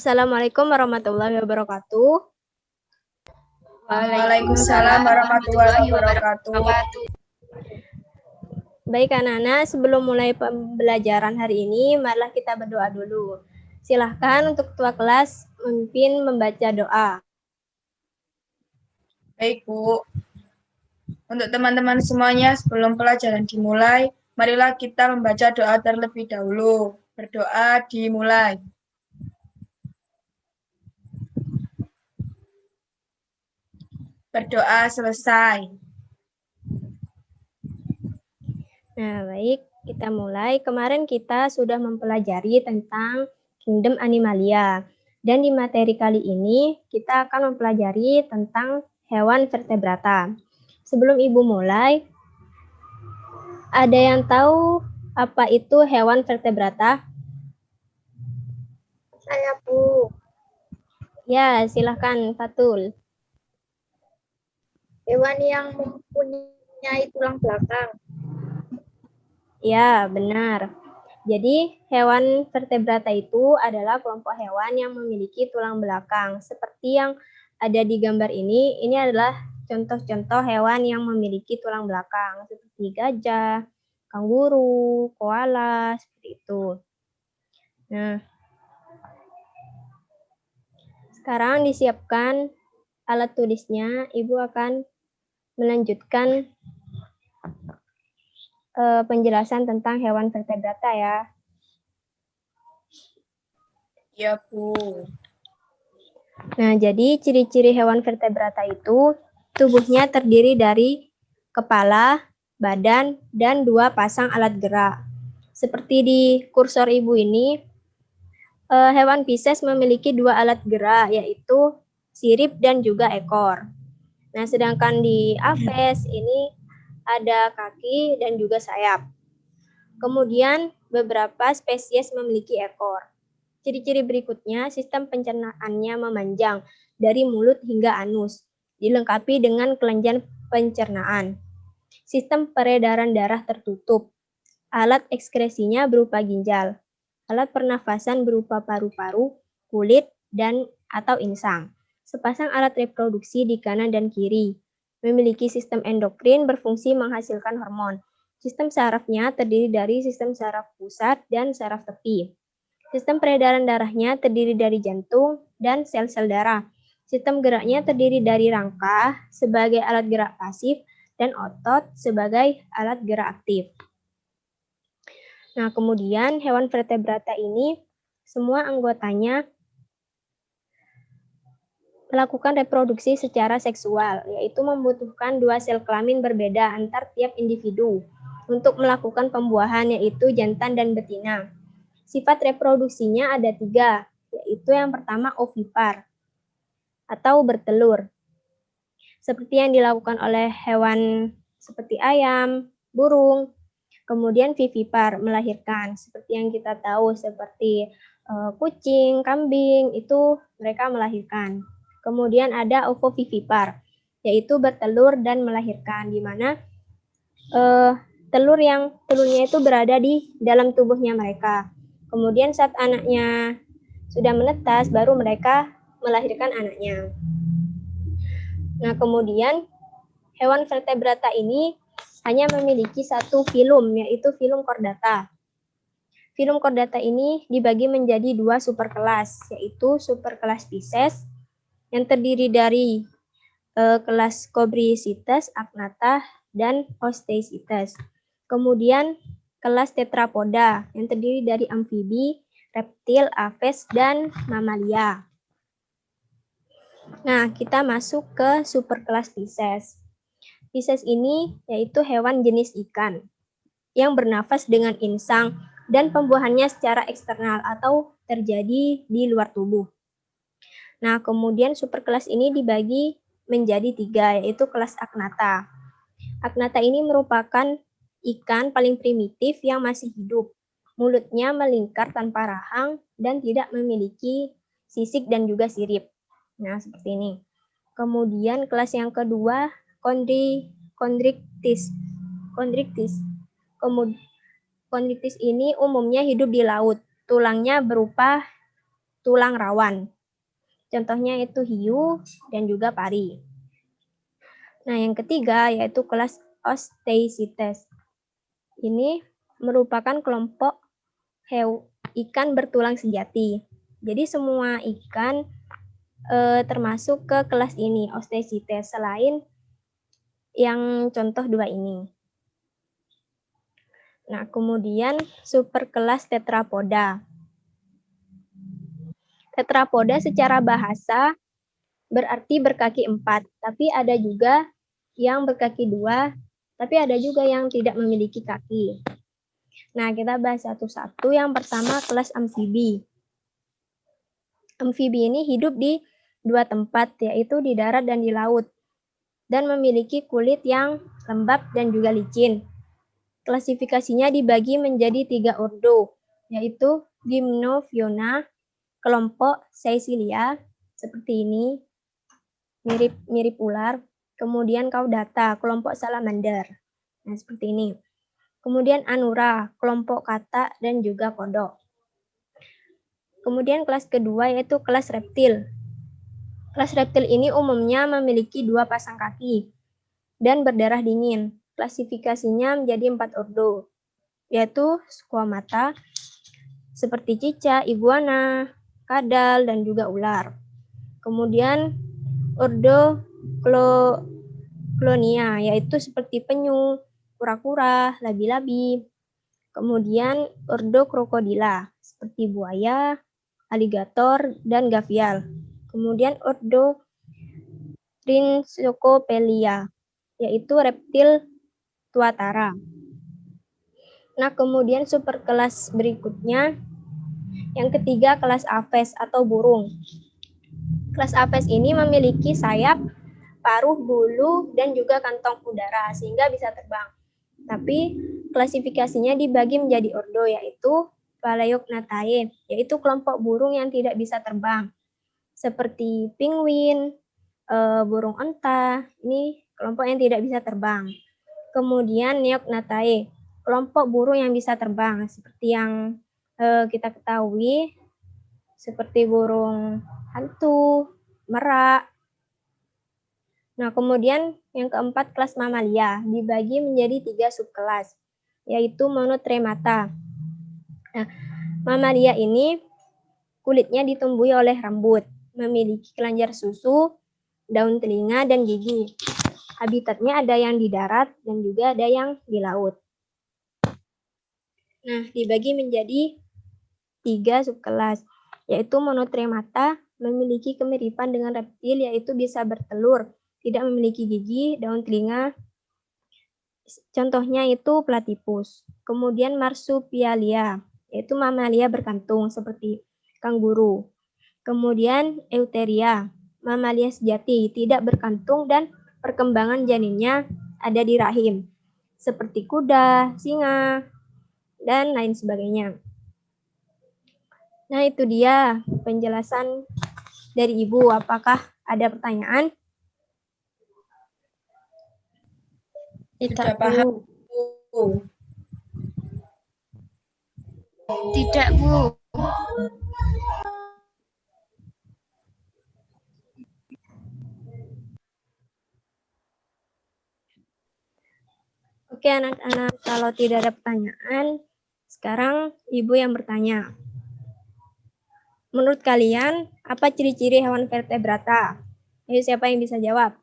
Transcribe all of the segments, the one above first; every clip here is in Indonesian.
Assalamualaikum warahmatullahi wabarakatuh. Waalaikumsalam warahmatullahi wabarakatuh. Baik anak-anak, sebelum mulai pembelajaran hari ini, marilah kita berdoa dulu. Silahkan untuk ketua kelas memimpin membaca doa. Baik, Bu. Untuk teman-teman semuanya, sebelum pelajaran dimulai, marilah kita membaca doa terlebih dahulu. Berdoa dimulai. Berdoa selesai. Nah, baik, kita mulai. Kemarin kita sudah mempelajari tentang Kingdom Animalia. Dan di materi kali ini, kita akan mempelajari tentang hewan vertebrata. Sebelum Ibu mulai, ada yang tahu apa itu hewan vertebrata? Saya, Bu. Ya, silahkan, Fatul. Hewan yang mempunyai tulang belakang. Ya, benar. Jadi, hewan vertebrata itu adalah kelompok hewan yang memiliki tulang belakang. Seperti yang ada di gambar ini adalah contoh-contoh hewan yang memiliki tulang belakang, seperti gajah, kanguru, koala, seperti itu. Nah, sekarang disiapkan alat tulisnya. Ibu akan melanjutkan penjelasan tentang hewan vertebrata ya. Ya, Bu. Nah, jadi ciri-ciri hewan vertebrata itu tubuhnya terdiri dari kepala, badan, dan 2 pasang alat gerak. Seperti di kursor Ibu ini, hewan Pisces memiliki 2 alat gerak, yaitu sirip dan juga ekor. Nah, sedangkan di Aves ini ada kaki dan juga sayap. Kemudian, beberapa spesies memiliki ekor. Ciri-ciri berikutnya, sistem pencernaannya memanjang dari mulut hingga anus, dilengkapi dengan kelenjar pencernaan. Sistem peredaran darah tertutup. Alat ekskresinya berupa ginjal. Alat pernafasan berupa paru-paru, kulit, dan atau insang. Sepasang alat reproduksi di kanan dan kiri. Memiliki sistem endokrin berfungsi menghasilkan hormon. Sistem sarafnya terdiri dari sistem saraf pusat dan saraf tepi. Sistem peredaran darahnya terdiri dari jantung dan sel-sel darah. Sistem geraknya terdiri dari rangka sebagai alat gerak pasif dan otot sebagai alat gerak aktif. Nah, kemudian hewan vertebrata ini semua anggotanya melakukan reproduksi secara seksual, yaitu membutuhkan 2 sel kelamin berbeda antar tiap individu untuk melakukan pembuahan, yaitu jantan dan betina. Sifat reproduksinya ada 3, yaitu yang pertama ovipar atau bertelur. Seperti yang dilakukan oleh hewan seperti ayam, burung. Kemudian vivipar, melahirkan. Seperti yang kita tahu seperti kucing, kambing, itu mereka melahirkan. Kemudian ada ovovivipar, yaitu bertelur dan melahirkan, di mana telurnya itu berada di dalam tubuhnya mereka. Kemudian saat anaknya sudah menetas, baru mereka melahirkan anaknya. Nah, kemudian hewan vertebrata ini hanya memiliki 1 filum, yaitu filum chordata. Filum chordata ini dibagi menjadi 2 superkelas, yaitu superkelas Pisces yang terdiri dari kelas Cobricites, Agnatha, dan Osteichthyes. Kemudian kelas Tetrapoda yang terdiri dari amfibi, reptil, aves, dan mamalia. Nah, kita masuk ke superkelas Pisces. Pisces ini yaitu hewan jenis ikan yang bernafas dengan insang dan pembuahannya secara eksternal atau terjadi di luar tubuh. Nah, kemudian superkelas ini dibagi menjadi 3, yaitu kelas Agnatha. Agnatha ini merupakan ikan paling primitif yang masih hidup. Mulutnya melingkar tanpa rahang dan tidak memiliki sisik dan juga sirip. Nah, seperti ini. Kemudian kelas yang kedua, Chondrichthyes. Chondrichthyes ini umumnya hidup di laut. Tulangnya berupa tulang rawan. Contohnya itu hiu dan juga pari. Nah, yang ketiga yaitu kelas Osteichthyes. Ini merupakan kelompok ikan bertulang sejati. Jadi semua ikan termasuk ke kelas ini, Osteichthyes, selain yang contoh dua ini. Nah, kemudian superkelas Tetrapoda. Tetrapoda secara bahasa berarti berkaki 4, tapi ada juga yang berkaki 2, tapi ada juga yang tidak memiliki kaki. Nah, kita bahas satu-satu. Yang pertama, kelas amfibi. Amfibi ini hidup di dua tempat, yaitu di darat dan di laut, dan memiliki kulit yang lembab dan juga licin. Klasifikasinya dibagi menjadi 3 ordo, yaitu Gymnophiona, kelompok Caecilia, seperti ini, mirip ular. Kemudian Caudata, kelompok salamander. Nah, seperti ini. Kemudian Anura, kelompok kata dan juga kodok. Kemudian kelas kedua yaitu kelas reptil. Kelas reptil ini umumnya memiliki 2 pasang kaki dan berdarah dingin. Klasifikasinya menjadi 4 ordo, yaitu Squamata, seperti cicak, iguana, kadal, dan juga ular. Kemudian ordo Clonia, yaitu seperti penyu, kura-kura, labi-labi. Kemudian ordo Crocodila, seperti buaya, aligator, dan gavial. Kemudian ordo Trincopelia, yaitu reptil tuatara. Nah, kemudian superkelas berikutnya, yang ketiga kelas Aves atau burung. Kelas Aves ini memiliki sayap, paruh, bulu, dan juga kantong udara sehingga bisa terbang. Tapi klasifikasinya dibagi menjadi ordo, yaitu Palaeognathae, yaitu kelompok burung yang tidak bisa terbang, seperti penguin, burung onta, ini kelompok yang tidak bisa terbang. Kemudian Neognathae, kelompok burung yang bisa terbang, seperti yang kita ketahui, seperti burung hantu, merak. Nah, kemudian yang keempat kelas mamalia, dibagi menjadi 3 subkelas, yaitu Monotremata. Nah, mamalia ini kulitnya ditumbuhi oleh rambut, memiliki kelenjar susu, daun telinga, dan gigi. Habitatnya ada yang di darat dan juga ada yang di laut. Nah, dibagi menjadi 3 subkelas, yaitu Monotremata, memiliki kemiripan dengan reptil, yaitu bisa bertelur, tidak memiliki gigi, daun telinga. Contohnya itu Platypus. Kemudian Marsupialia, yaitu mamalia berkantung seperti kanguru. Kemudian Eutheria, mamalia sejati, tidak berkantung dan perkembangan janinnya ada di rahim, seperti kuda, singa, dan lain sebagainya. Nah, itu dia penjelasan dari Ibu. Apakah ada pertanyaan? Tidak paham, Bu. Tidak, Bu. Oke, anak-anak, kalau tidak ada pertanyaan, sekarang Ibu yang bertanya. Menurut kalian, apa ciri-ciri hewan vertebrata? Ayo, siapa yang bisa jawab?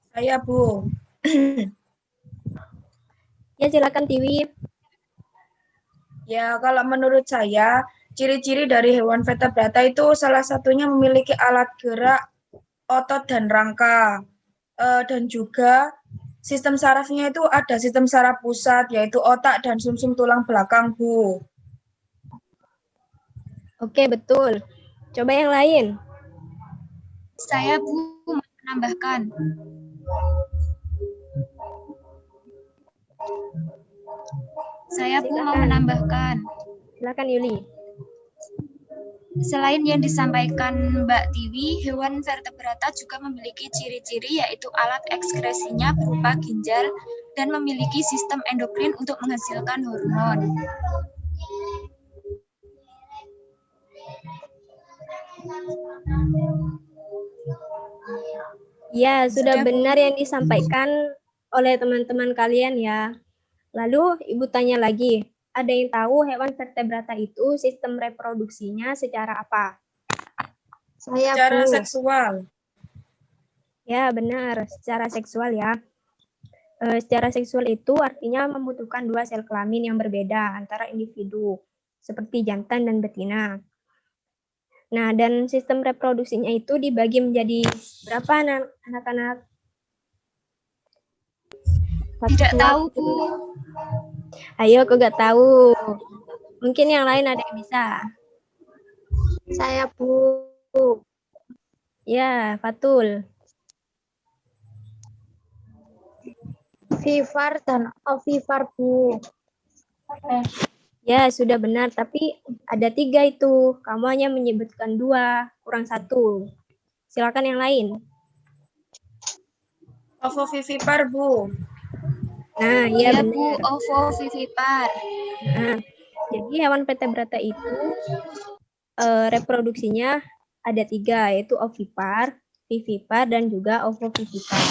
Saya, Bu. Ya, silakan Tiwi. Ya, kalau menurut saya, ciri-ciri dari hewan vertebrata itu salah satunya memiliki alat gerak, otot, dan rangka. Dan juga sistem sarafnya itu ada sistem saraf pusat, yaitu otak dan sumsum tulang belakang, Bu. Oke, betul. Coba yang lain. Saya, Bu, mau menambahkan. Saya, Bu, mau menambahkan. Silakan Yuli. Selain yang disampaikan Mbak Tiwi, hewan vertebrata juga memiliki ciri-ciri yaitu alat ekskresinya berupa ginjal dan memiliki sistem endokrin untuk menghasilkan hormon. Ya, sudah Sudah, Bu. benar yang disampaikan oleh teman-teman kalian ya. Lalu Ibu tanya lagi, ada yang tahu hewan vertebrata itu sistem reproduksinya secara apa? Saya, Secara Bu. seksual. Ya, benar, secara seksual ya. Secara seksual itu artinya membutuhkan dua sel kelamin yang berbeda antara individu, seperti jantan dan betina. Nah, dan sistem reproduksinya itu dibagi menjadi berapa anak-anak? Tidak Satu, tahu, Bu. Ayo, aku nggak tahu. Mungkin yang lain ada yang bisa. Saya, Bu. Ya, Fatul. Vivar dan ovivar, Bu. Ya, sudah benar. Tapi ada 3 itu. Kamu hanya menyebutkan 2, kurang 1. Silakan yang lain. Ovovivipar, Bu. Nah, iya Ya, Bu, benar. ovovivipar. Nah, jadi hewan vertebrata itu reproduksinya ada 3, yaitu ovipar, vivipar, dan juga ovovivipar.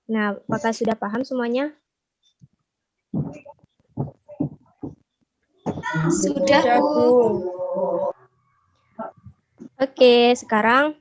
Nah, apakah sudah paham semuanya? Sudah, Sudah, Bu. Bu. Oke, sekarang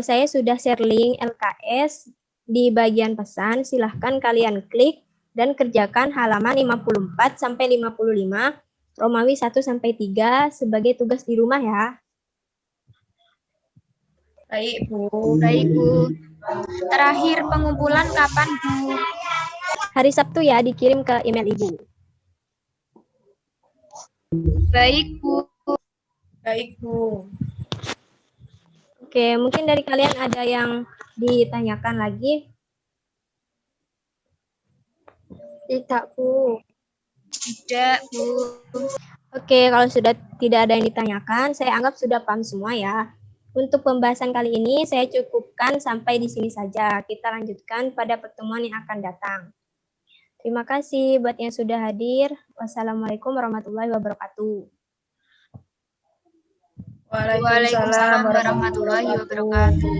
saya sudah share link LKS di bagian pesan. Silahkan kalian klik dan kerjakan halaman 54 sampai 55, Romawi 1 sampai 3 sebagai tugas di rumah ya. Baik, Bu. Baik, Bu. Terakhir pengumpulan kapan, Bu? Hari Sabtu ya, dikirim ke email Ibu. Baik, Bu. Baik, Bu. Oke, mungkin dari kalian ada yang ditanyakan lagi? Tidak, Bu. Tidak, Bu. Oke, kalau sudah tidak ada yang ditanyakan, saya anggap sudah paham semua ya. Untuk pembahasan kali ini saya cukupkan sampai di sini saja. Kita lanjutkan pada pertemuan yang akan datang. Terima kasih buat yang sudah hadir. Wassalamualaikum warahmatullahi wabarakatuh. Waalaikumsalam warahmatullahi wabarakatuh.